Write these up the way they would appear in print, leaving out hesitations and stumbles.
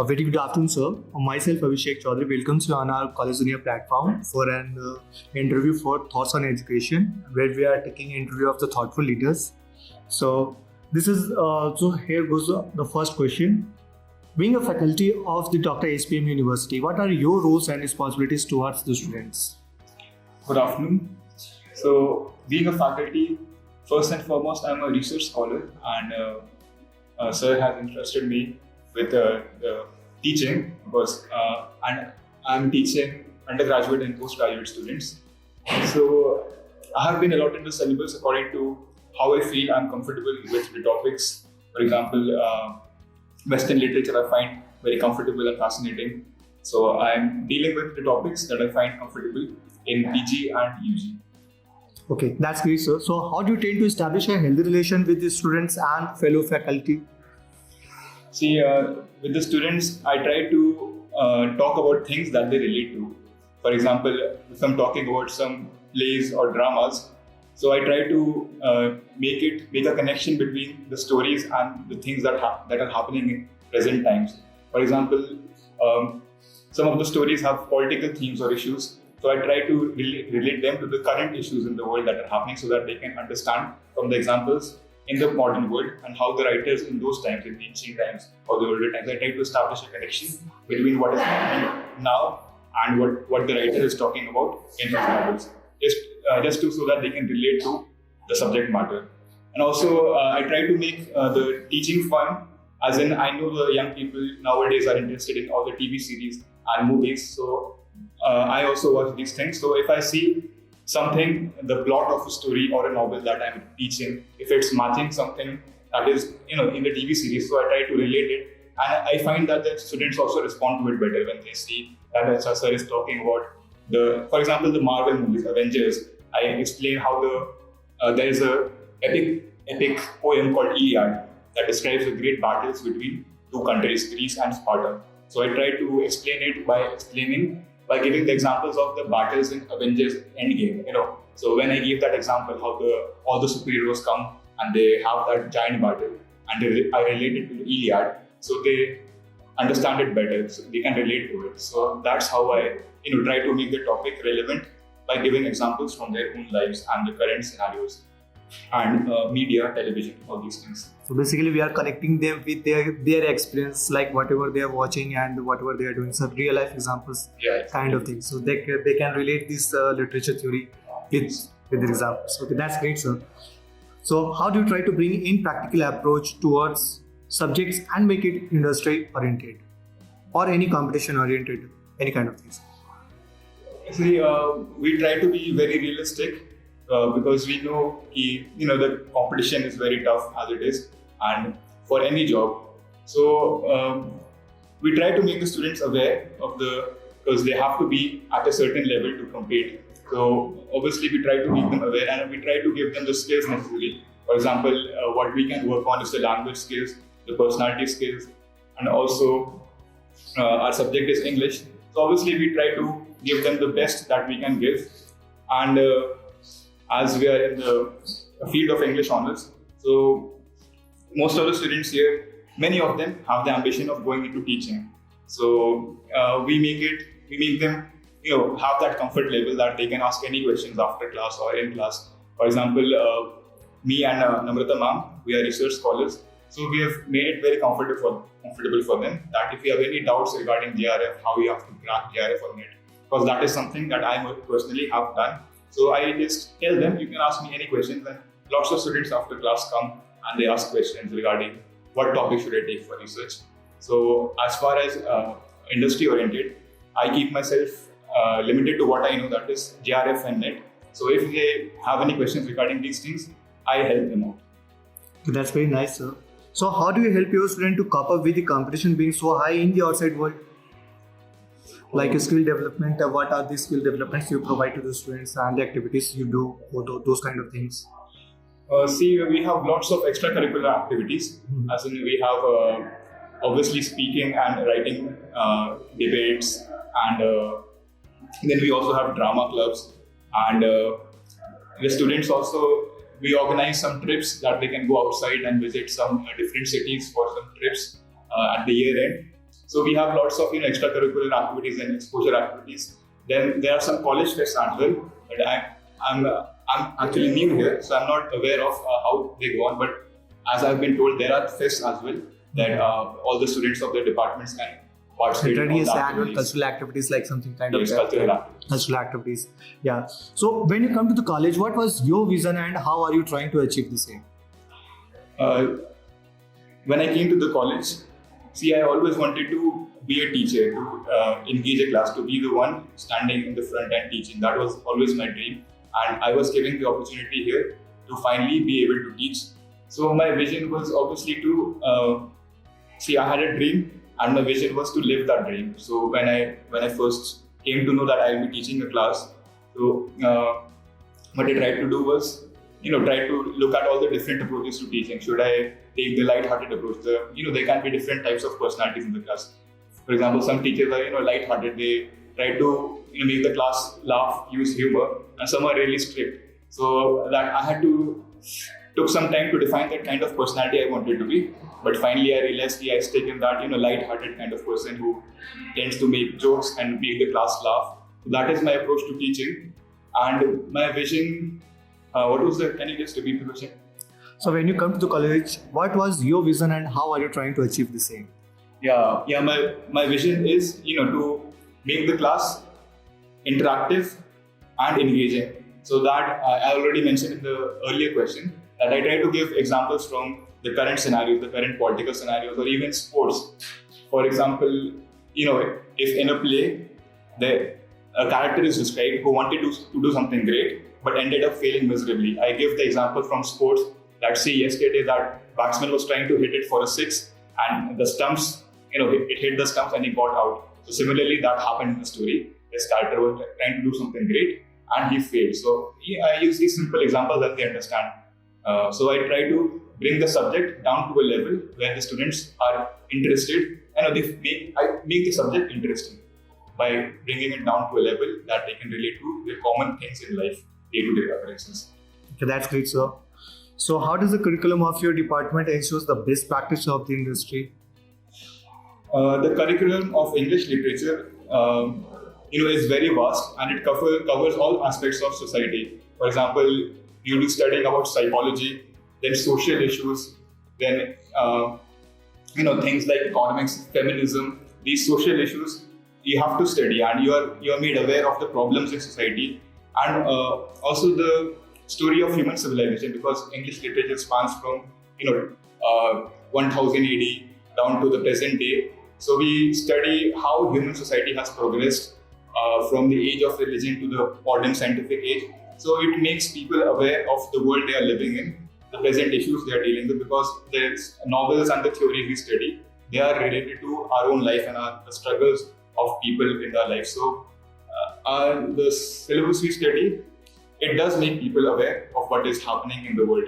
A very good afternoon, sir. Myself, Abhishek Chaudhary, welcomes you on our College Junior platform for an interview for Thoughts on Education, where we are taking interview of the thoughtful leaders. So, this is so here goes the first question. Being a faculty of the Dr. SPM University, what are your roles and responsibilities towards the students? Good afternoon. So, being a faculty, first and foremost, I'm a research scholar, and sir has interested me with the teaching because and I'm teaching undergraduate and postgraduate students. So, I have been allotted the syllabus according to how I feel I'm comfortable with the topics. For example, Western literature I find very comfortable and fascinating. So, I'm dealing with the topics that I find comfortable in PG and UG. Okay, that's great, sir. So, how do you tend to establish a healthy relation with the students and fellow faculty? See, with the students, I try to talk about things that they relate to. For example, if I'm talking about some plays or dramas, so I try to make a connection between the stories and the things that are happening in present times. For example, some of the stories have political themes or issues, so I try to relate them to the current issues in the world that are happening, so that they can understand from the examples in the modern world and how the writers in those times, in the ancient times or the older times, I try to establish a connection between what is happening now and what the writer is talking about in his novels, just so that they can relate to the subject matter. And also, I try to make the teaching fun, as in I know the young people nowadays are interested in all the TV series and movies, so I also watch these things. So if I see something, the plot of a story or a novel that I'm teaching, if it's matching something that is, in the TV series, so I try to relate it. And I find that the students also respond to it better when they see that the sir is talking about for example, the Marvel movies, Avengers. I explain how there is a epic poem called Iliad that describes the great battles between two countries, Greece and Sparta. So I try to explain it by giving the examples of the battles in Avengers Endgame. So when I gave that example, how all the superheroes come and they have that giant battle, and I relate it to the Iliad, so they understand it better, so they can relate to it. So that's how I try to make the topic relevant by giving examples from their own lives and the current scenarios and media, television, all these things. So basically, we are connecting them with their experience, like whatever they are watching and whatever they are doing. So real life examples, kind of things. So they can relate this literature theory with the examples. Okay, that's great, sir. So how do you try to bring in practical approach towards subjects and make it industry oriented or any competition oriented, any kind of things? See, we try to be very realistic. Because we know the competition is very tough as it is, and for any job. So we try to make the students aware of because they have to be at a certain level to compete. So obviously we try to make them aware, and we try to give them the skills necessary. For example, what we can work on is the language skills, the personality skills, and also our subject is English. So obviously we try to give them the best that we can give, and as we are in the field of English honors, so most of the students here, many of them have the ambition of going into teaching. So we make them, have that comfort level that they can ask any questions after class or in class. For example, me and Namrata ma'am, we are research scholars, so we have made it very comfortable for them that if you have any doubts regarding JRF, how you have to crack JRF or NET, because that is something that I personally have done. So I just tell them, you can ask me any questions, and lots of students after class come and they ask questions regarding what topic should I take for research. So as far as industry oriented, I keep myself limited to what I know, that is JRF and NET. So if they have any questions regarding these things, I help them out. That's very nice, sir. So how do you help your student to cope up with the competition being so high in the outside world? Like skill development, what are the skill developments you provide to the students and the activities you do, those kind of things? See, we have lots of extracurricular activities. As in, we have obviously speaking and writing debates, and then we also have drama clubs, and the students also, we organize some trips that they can go outside and visit some different cities for some trips at the year end. So we have lots of extracurricular activities and exposure activities. Then there are some college fests as well. But I'm actually new here, so I'm not aware of how they go on. But as I've been told, there are fests as well that all the students of the departments can participate in. Literally, annual cultural activities, like something kind of cultural activities. Yeah. So when you come to the college, what was your vision and how are you trying to achieve the same? When I came to the college, see, I always wanted to be a teacher, to engage a class, to be the one standing in the front and teaching. That was always my dream. And I was given the opportunity here to finally be able to teach. So my vision was obviously to, I had a dream and my vision was to live that dream. So when I first came to know that I will be teaching a class, so what I tried to do was, try to look at all the different approaches to teaching. Should I take the light-hearted approach? There can be different types of personalities in the class. For example, some teachers are, light-hearted. They try to make the class laugh, use humor, and some are really strict. So that I had to took some time to define that kind of personality I wanted to be. But finally, I realized I stick in that light-hearted kind of person who tends to make jokes and make the class laugh. So that is my approach to teaching. And my vision. Can you just repeat the question? So when you come to the college, what was your vision and how are you trying to achieve the same? Yeah. My vision is, to make the class interactive and engaging. So that I already mentioned in the earlier question that I try to give examples from the current scenarios, the current political scenarios, or even sports. For example, if in a play, a character is described who wanted to do something great, but ended up failing miserably. I give the example from sports that say yesterday that batsman was trying to hit it for a 6 and the stumps, it hit the stumps and he got out. So similarly, that happened in the story. This character was trying to do something great and he failed. So I use these simple examples that they understand. So I try to bring the subject down to a level where the students are interested and I make the subject interesting by bringing it down to a level that they can relate to the common things in life, day-to-day occurrences. Okay, that's great, sir. So how does the curriculum of your department ensures the best practice of the industry? The curriculum of English literature, is very vast and it covers all aspects of society. For example, you'll be studying about psychology, then social issues, then things like economics, feminism. These social issues you have to study, and you are made aware of the problems in society, and also the story of human civilization, because English literature spans from 1000 AD down to the present day. So we study how human society has progressed from the age of religion to the modern scientific age. So it makes people aware of the world they are living in, the present issues they are dealing with, because the novels and the theories we study, they are related to our own life and the struggles of people in our life. So the syllabus we study, it does make people aware of what is happening in the world.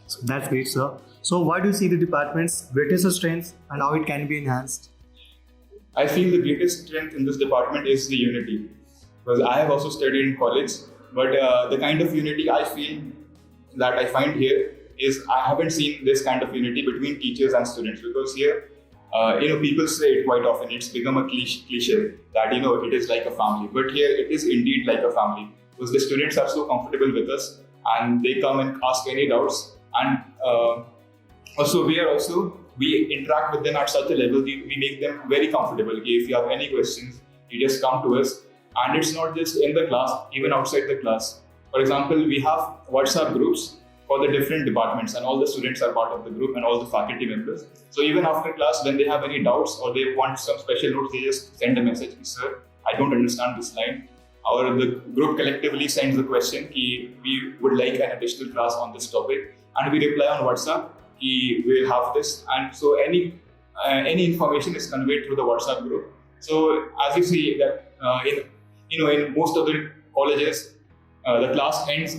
So that's great, sir. So why do you see the department's greatest strength and how it can be enhanced? I feel the greatest strength in this department is the unity, because I have also studied in college, but the kind of unity I feel that I find here is I haven't seen this kind of unity between teachers and students, because here people say it quite often, it's become a cliche that it is like a family, but here it is indeed like a family, because the students are so comfortable with us and they come and ask any doubts, and also we interact with them at such a level, we make them very comfortable. If you have any questions, you just come to us, and it's not just in the class, even outside the class. For example, we have WhatsApp groups for the different departments, and all the students are part of the group and all the faculty members. So even after class, when they have any doubts or they want some special notes, they just send a message, "Sir, I don't understand this line." Or the group collectively sends the question, we would like an additional class on this topic, and we reply on WhatsApp, we will have this. And so any information is conveyed through the WhatsApp group. So as you see that in most of the colleges, the class ends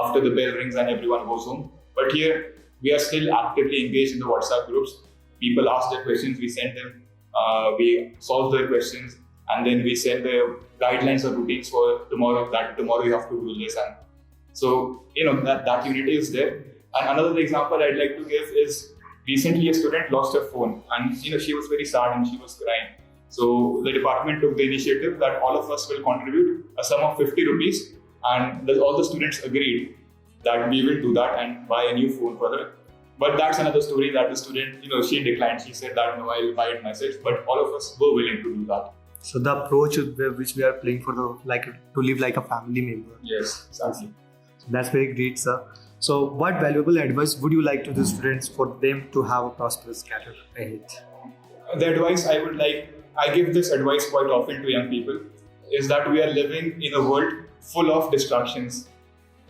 after the bell rings and everyone goes home. But here, we are still actively engaged in the WhatsApp groups. People ask their questions, we send them, we solve their questions, and then we send the guidelines or routines for tomorrow, that tomorrow you have to do this. And so, that unity is there. And another example I'd like to give is recently a student lost her phone, and she was very sad and she was crying. So the department took the initiative that all of us will contribute a sum of 50 rupees, and all the students agreed that we will do that and buy a new phone for her. But that's another story that the student, she declined. She said that no, I'll buy it myself. But all of us were willing to do that. So the approach which we are playing for to live like a family member. Yes, exactly. So that's very great, sir. So what valuable advice would you like to the students for them to have a prosperous career ahead? The advice I give this advice quite often to young people, is that we are living in a world full of distractions.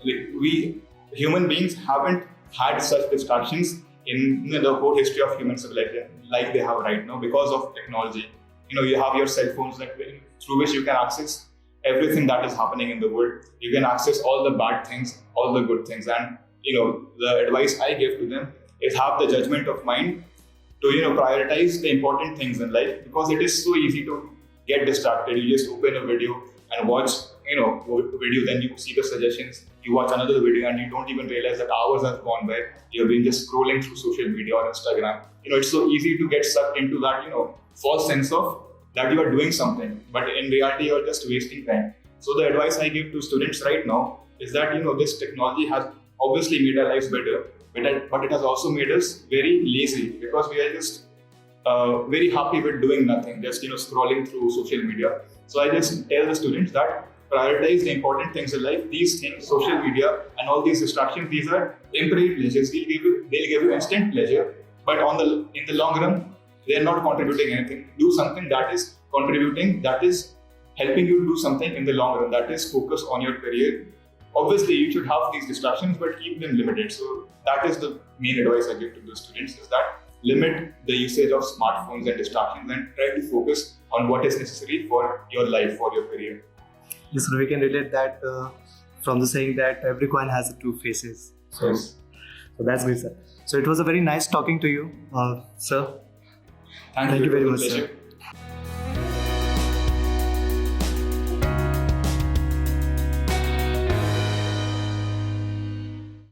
We human beings haven't had such distractions in the whole history of human civilization like they have right now because of technology. You have your cell phones through which you can access everything that is happening in the world. You can access all the bad things, all the good things, and the advice I give to them is have the judgment of mind to prioritize the important things in life, because it is so easy to get distracted. You just open a video and watch video, then you see the suggestions, you watch another video, and you don't even realize that hours have gone by. You've been just scrolling through social media or Instagram. It's so easy to get sucked into that false sense of that you are doing something, but in reality you're just wasting time. So the advice I give to students right now is that this technology has obviously made our lives better, but it has also made us very lazy, because we are just very happy with doing nothing, just scrolling through social media. So I just tell the students that prioritize the important things in life. These things, social media and all these distractions, these are temporary pleasures. They'll give you instant pleasure, but in the long run, they are not contributing anything. Do something that is contributing, that is helping you do something in the long run, that is focus on your career. Obviously, you should have these distractions, but keep them limited. So that is the main advice I give to the students, is that limit the usage of smartphones and distractions and try to focus on what is necessary for your life, for your career. Yes, so we can relate that from the saying that every coin has two faces. So that's great, sir. So it was a very nice talking to you, sir. Thank you very much, pleasure. sir.